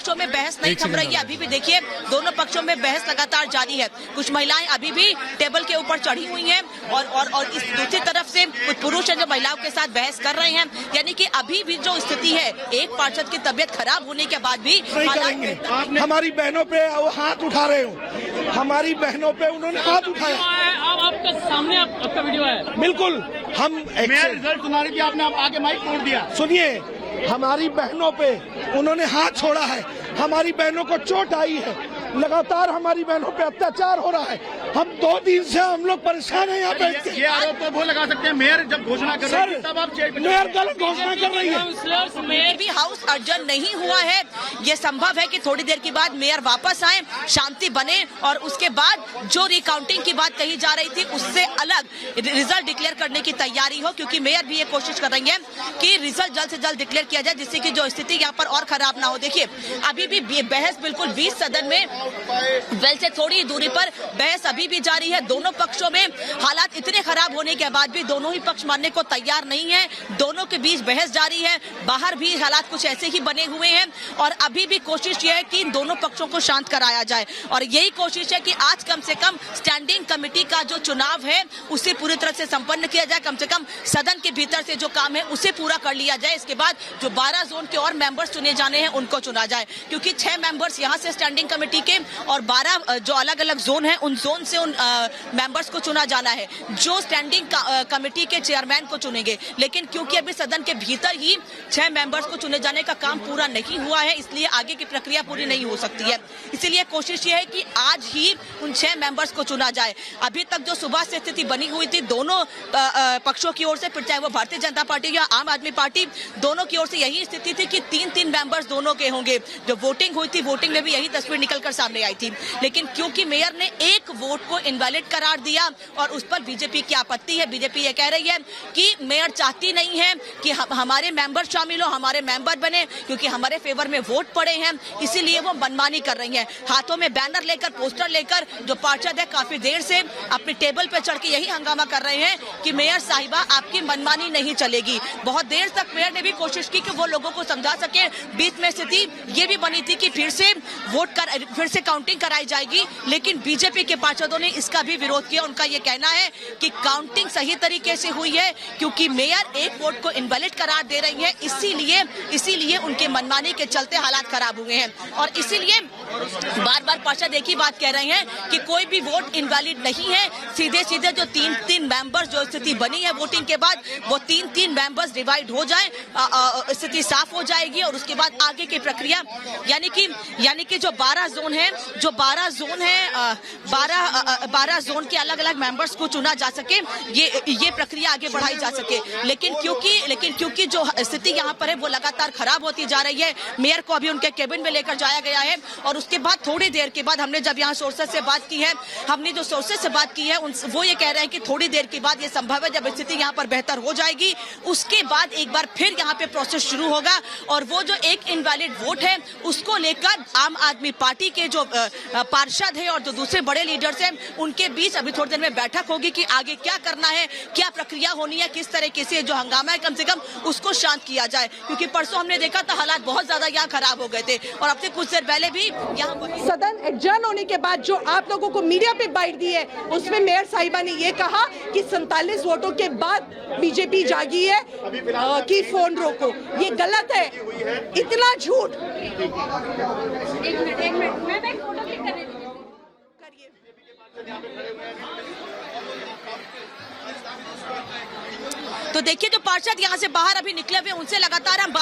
पक्षों में बहस नहीं थम रही है। अभी भी देखिए दोनों पक्षों में बहस लगातार जारी है। कुछ महिलाएं अभी भी टेबल के ऊपर चढ़ी हुई हैं और इस दूसरी तरफ से कुछ पुरुष हैं जो महिलाओं के साथ बहस कर रहे हैं। यानी कि अभी भी जो स्थिति है, एक पार्षद की तबीयत खराब होने के बाद भी हमारी बहनों पे वो हाथ उठा रहे हो, हमारी बहनों पे उन्होंने हाथ उठाया। आपके सामने आपका वीडियो है। बिल्कुल, हम रिजल्ट सुना रही थी, आपने आगे माइक तोड़ दिया। सुनिए, हमारी बहनों पे उन्होंने हाथ छोड़ा है, हमारी बहनों को चोट आई है, लगातार हमारी बहनों पे अत्याचार हो रहा है। हम 2 दिन से हम लोग परेशान हैं यहाँ पे। ये आरोप तो वो लगा सकते हैं, मेयर जब घोषणा कर रही है तब आप मेयर गलत घोषणा कर रही है। मेयर भी हाउस अर्जन नहीं हुआ है। ये संभव है कि थोड़ी देर के बाद मेयर वापस आए, शांति बने और उसके बाद जो रिकाउंटिंग की बात कही जा रही थी उससे अलग रिजल्ट डिक्लेयर करने की तैयारी हो, क्योंकि मेयर भी ये कोशिश कर रही है कि रिजल्ट जल्द से जल्द डिक्लेयर किया जाए, जिससे कि जो स्थिति यहाँ पर और खराब ना हो। देखिए अभी भी बहस बिल्कुल 20 सदन में वेल से थोड़ी दूरी पर बहस अभी भी जारी है। दोनों पक्षों में हालात इतने खराब होने के बाद भी दोनों ही पक्ष मानने को तैयार नहीं है। दोनों के बीच बहस जारी है, बाहर भी हालात कुछ ऐसे ही बने हुए हैं और अभी भी कोशिश यह है कि इन दोनों पक्षों को शांत कराया जाए और यही कोशिश है कि आज कम से कम स्टैंडिंग कमेटी का जो चुनाव है उसे पूरी तरह से संपन्न किया जाए। कम से कम सदन के भीतर से जो काम है उसे पूरा कर लिया जाए। इसके बाद जो 12 जोन के और मेंबर्स चुने जाने हैं उनको चुना जाए, क्योंकि 6 मेंबर्स यहाँ से स्टैंडिंग कमेटी के और 12 जो अलग अलग जोन है उन जोन से उन मेंबर्स को चुना जाना है जो स्टैंडिंग कमेटी के चेयरमैन को चुनेंगे। लेकिन क्योंकि अभी सदन के भीतर ही 6 मेंबर्स को चुने जाने का काम पूरा नहीं हुआ है, इसलिए आगे की प्रक्रिया पूरी नहीं हो सकती है। इसीलिए कोशिश ये है कि आज ही उन 6 मेंबर्स को चुना जाए। अभी तक जो सुबह से स्थिति बनी हुई थी दोनों पक्षों की ओर से, फिर चाहे वो भारतीय जनता पार्टी या आम आदमी पार्टी, दोनों की ओर से यही स्थिति थी कि 3-3 मेंबर्स दोनों के होंगे। जो वोटिंग हुई थी, वोटिंग में भी यही तस्वीर निकलकर सामने आई थी। लेकिन क्योंकि मेयर ने एक वोट को इनवैलिड करार दिया और उस पर बीजेपी की आपत्ति है। बीजेपी ये कह रही है कि मेयर चाहती नहीं है कि हमारे मेंबर शामिल हो, हमारे मेंबर बने, क्योंकि हमारे फेवर में वोट पड़े हैं, इसीलिए वो मनमानी कर रही है। हाथों में बैनर लेकर, पोस्टर लेकर जो पार्षद है काफी देर से अपनी टेबल पर चढ़ के यही हंगामा कर रहे हैं कि मेयर साहिबा आपकी मनमानी नहीं चलेगी। बहुत देर तक मेयर ने भी कोशिश की कि वो लोगों को समझा सके। बीच में स्थिति ये भी बनी थी कि फिर से काउंटिंग कराई जाएगी, लेकिन बीजेपी के पार्षदों ने इसका भी विरोध किया। उनका ये कहना है कि काउंटिंग सही तरीके से हुई है, क्योंकि मेयर एक वोट को इनवैलिड करार दे रही है, इसीलिए उनके मनमानी के चलते हालात खराब हुए हैं। और इसीलिए बार बार पार्षद एक ही बात कह रहे हैं कि कोई भी वोट इनवैलिड नहीं है। सीधे सीधे जो 3-3 मेंबर्स जो स्थिति बनी है वोटिंग के बाद, वो 3-3 मेंबर्स डिवाइड हो जाए, स्थिति साफ हो जाएगी और उसके बाद आगे की प्रक्रिया यानी कि जो 12 जोन है 12 जोन के अलग अलग मेंबर्स को चुना जा सके, ये प्रक्रिया आगे बढ़ाई जा सके। लेकिन क्योंकि जो स्थिति यहाँ पर है वो लगातार खराब होती जा रही है, मेयर को अभी उनके केबिन में लेकर जाया गया है और उसके बाद थोड़ी देर के बाद हमने जब यहाँ सोर्सेस से बात की है, वो ये कह रहे हैं कि थोड़ी देर के बाद ये संभव है जब स्थिति यहाँ पर बेहतर हो जाएगी, उसके बाद एक बार फिर यहाँ पे प्रोसेस शुरू होगा और वो जो एक इनवैलिड वोट है उसको लेकर आम आदमी पार्टी के जो पार्षद है और जो दूसरे बड़े लीडर्स हैं उनके बीच अभी थोड़ी देर में बैठक होगी कि आगे क्या करना है, क्या प्रक्रिया होनी है, किस तरीके से जो हंगामा है कम से कम उसको शांत किया जाए। क्योंकि परसों हमने देखा था हालात बहुत ज्यादा यहाँ खराब हो गए थे और अब से कुछ देर पहले भी यहाँ सदन एडजर्न होने के बाद जो आप लोगों को मीडिया पे बाइट दी है उसमें मेयर साहिबा ने ये कहा कि 47 वोटों के बाद बीजेपी जागी है कि फोन रोको। ये गलत है, इतना झूठ। एक मिनट मैं फोटो क्लिक करने दूंगी। तो देखिए जो पार्षद यहाँ से बाहर अभी निकले हुए उनसे लगातार हम बात